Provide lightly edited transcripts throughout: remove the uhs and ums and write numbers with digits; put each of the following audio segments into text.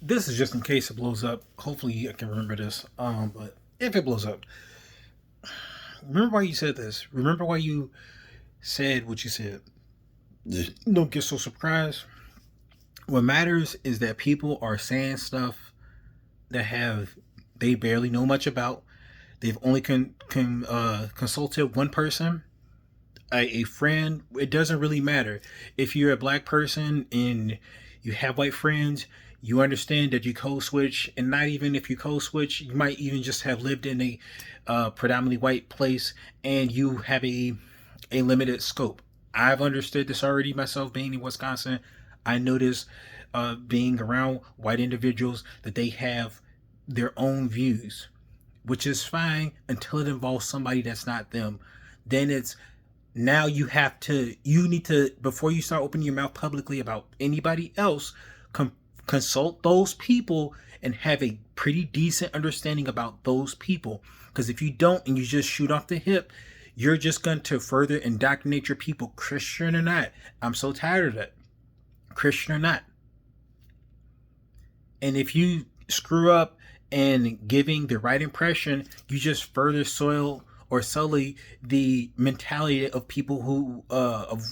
this is just in case it blows up. Hopefully, I can remember this. But if it blows up, remember why you said this. Remember why you said what you said. Don't get so surprised. What matters is that people are saying stuff that they barely know much about. They've only consulted one person, a friend. It doesn't really matter if you're a black person and you have white friends. You understand that you code switch, and not even if you code switch, you might even just have lived in a predominantly white place, and you have a limited scope. I've understood this already myself, being in Wisconsin. I notice being around white individuals that they have their own views, which is fine until it involves somebody that's not them. Then it's now you need to, before you start opening your mouth publicly about anybody else, consult those people and have a pretty decent understanding about those people. Because if you don't and you just shoot off the hip, you're just going to further indoctrinate your people, Christian or not. I'm so tired of that, Christian or not. And if you screw up and giving the right impression, you just further soil or sully the mentality of people who of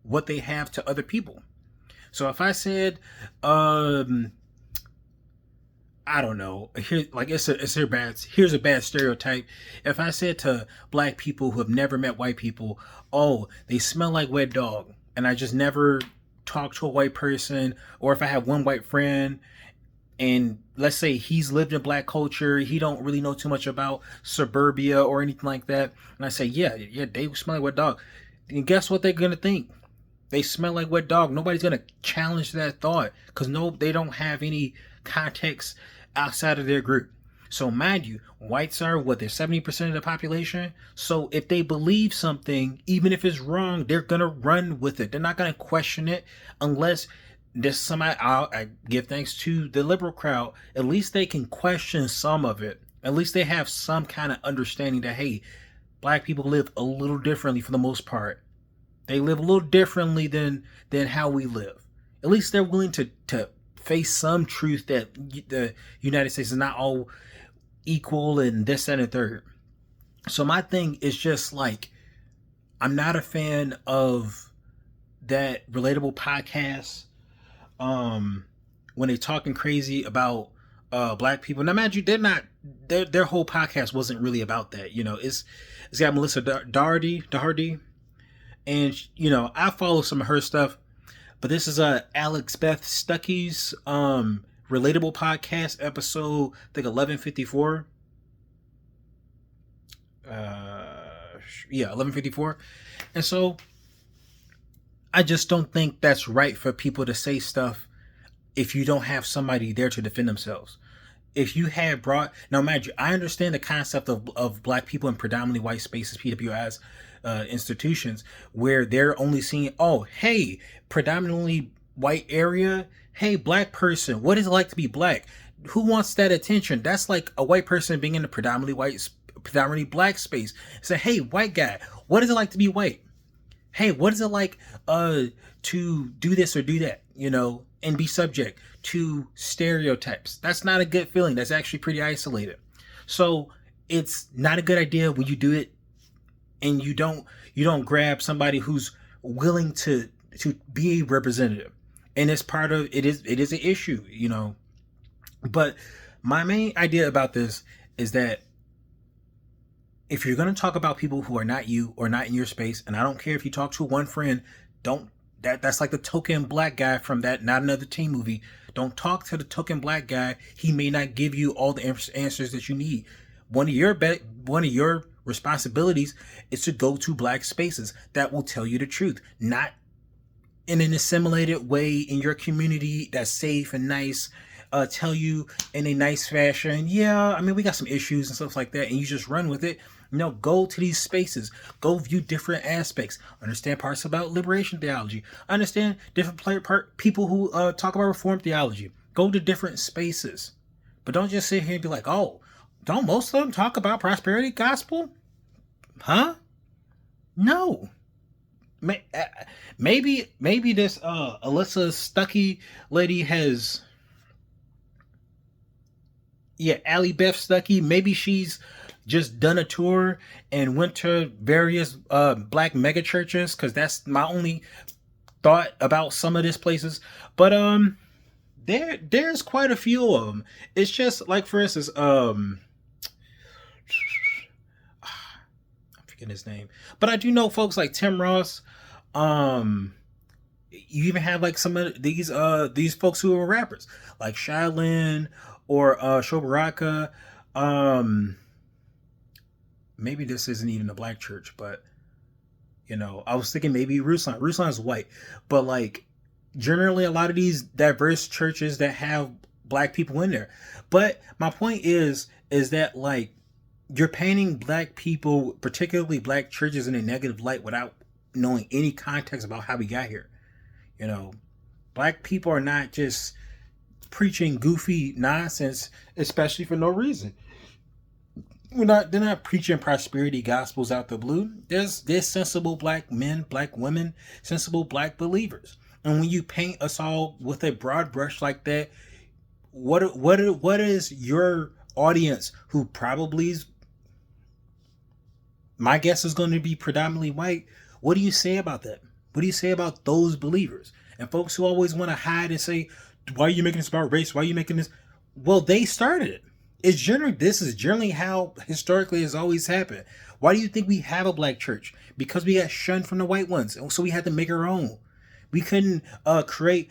what they have to other people. So if I said, I don't know, here, like here's a bad stereotype. If I said to black people who have never met white people, oh, they smell like wet dog, and I just never talked to a white person, or if I have one white friend and let's say he's lived in black culture, he don't really know too much about suburbia or anything like that, and I say, yeah, they smell like wet dog, and guess what they're gonna think? They smell like wet dog. Nobody's gonna challenge that thought because they don't have any context outside of their group. So mind you, whites are they're 70% of the population. So if they believe something, even if it's wrong, they're gonna run with it. They're not gonna question it unless there's somebody. I give thanks to the liberal crowd. At least they can question some of it. At least they have some kind of understanding that, hey, black people live a little differently for the most part. They live a little differently than how we live. At least they're willing to face some truth that the United States is not all equal and this and a third. So my thing is just like, I'm not a fan of that Relatable podcast when they're talking crazy about black people. Now, imagine they're not, their whole podcast wasn't really about that. It's got Melissa Doherty, and I follow some of her stuff, but this is Allie Beth Stuckey's Relatable podcast episode, I think 1154. 1154. And so I just don't think that's right for people to say stuff if you don't have somebody there to defend themselves. If you had brought, now mind you, I understand the concept of black people in predominantly white spaces, PWIs, institutions, where they're only seeing, oh, hey, predominantly white area, hey, black person, what is it like to be black? Who wants that attention? That's like a white person being in a predominantly black space. Say, hey, white guy, what is it like to be white? Hey, what is it like to do this or do that, and be subject to stereotypes? That's not a good feeling. That's actually pretty isolated. So it's not a good idea when you do it and you don't grab somebody who's willing to be a representative. And it's part of it is an issue, But my main idea about this is that if you're going to talk about people who are not you or not in your space, and I don't care if you talk to one friend, that's like the token black guy from that Not Another Teen movie. Don't talk to the token black guy. He may not give you all the answers that you need. One of your responsibilities is to go to black spaces that will tell you the truth, not in an assimilated way in your community that's safe and nice. Tell you in a nice fashion, yeah, I mean, we got some issues and stuff like that, and you just run with it. Go to these spaces. Go view different aspects. Understand parts about liberation theology. Understand different people who talk about reform theology. Go to different spaces. But don't just sit here and be like, oh, don't most of them talk about prosperity gospel? Huh? No. Maybe this Alyssa Stuckey lady has Yeah, Allie Beth Stuckey. Maybe she's just done a tour and went to various black mega churches, because that's my only thought about some of these places. But there's quite a few of them. It's just like, for instance, I'm forgetting his name, but I do know folks like Tim Ross. Um, you even have like some of these folks who are rappers like Shaolin or Shobaraka. Um, Maybe this isn't even a black church, but I was thinking maybe Ruslan. Ruslan's white, but like generally a lot of these diverse churches that have black people in there. But my point is that, like, you're painting black people, particularly black churches, in a negative light without knowing any context about how we got here. You know, black people are not just preaching goofy nonsense, especially for no reason. They're not preaching prosperity gospels out the blue. There's sensible black men, black women, sensible black believers. And when you paint us all with a broad brush like that, what is your audience, who probably is, my guess, is going to be predominantly white? What do you say about that? What do you say about those believers? And folks who always want to hide and say, why are you making this about race? Why are you making this? Well, they started it. This is generally how historically has always happened. Why do you think we have a black church? Because we got shunned from the white ones, so we had to make our own. We couldn't create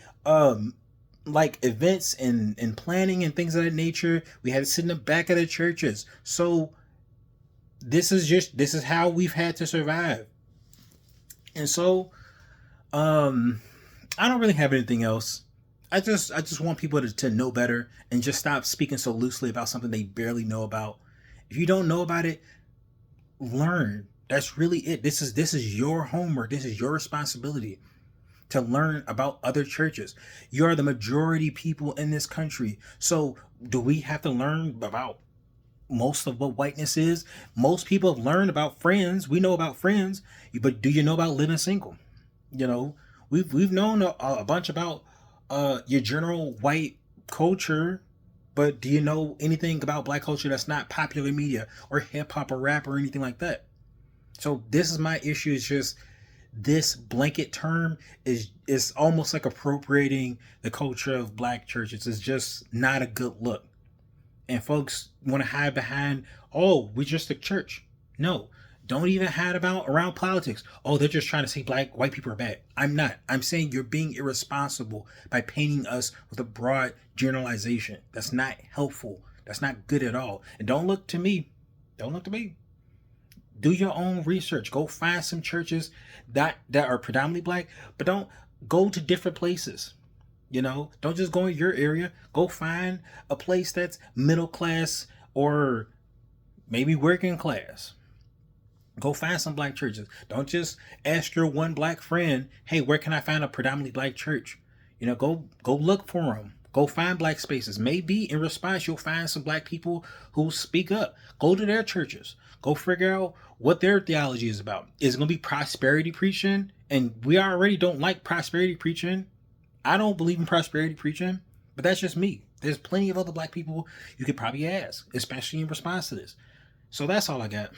like events and planning and things of that nature. We had to sit in the back of the churches. So this is how we've had to survive. And so I don't really have anything else. I just want people to know better and just stop speaking so loosely about something they barely know about. If you don't know about it, learn. That's really it. This is your homework. This is your responsibility to learn about other churches. You are the majority people in this country. So do we have to learn about most of what whiteness is? Most people have learned about Friends. We know about Friends, but do you know about living single? We've known a bunch about your general white culture, but do you know anything about black culture that's not popular media or hip hop or rap or anything like that? So this is my issue. Is just this blanket term is almost like appropriating the culture of black churches. It's just not a good look. And folks want to hide behind, oh, we're just a church. No, don't even hide about around politics. Oh, they're just trying to say white people are bad. I'm not. I'm saying you're being irresponsible by painting us with a broad generalization. That's not helpful. That's not good at all. And don't look to me. Don't look to me. Do your own research. Go find some churches that are predominantly black, but don't go to different places. Don't just go in your area. Go find a place that's middle class or maybe working class. Go find some black churches. Don't just ask your one black friend, hey, where can I find a predominantly black church? Go look for them. Go find black spaces. Maybe in response, you'll find some black people who speak up. Go to their churches. Go figure out what their theology is about. Is it going to be prosperity preaching? And we already don't like prosperity preaching. I don't believe in prosperity preaching, but that's just me. There's plenty of other black people you could probably ask, especially in response to this. So that's all I got.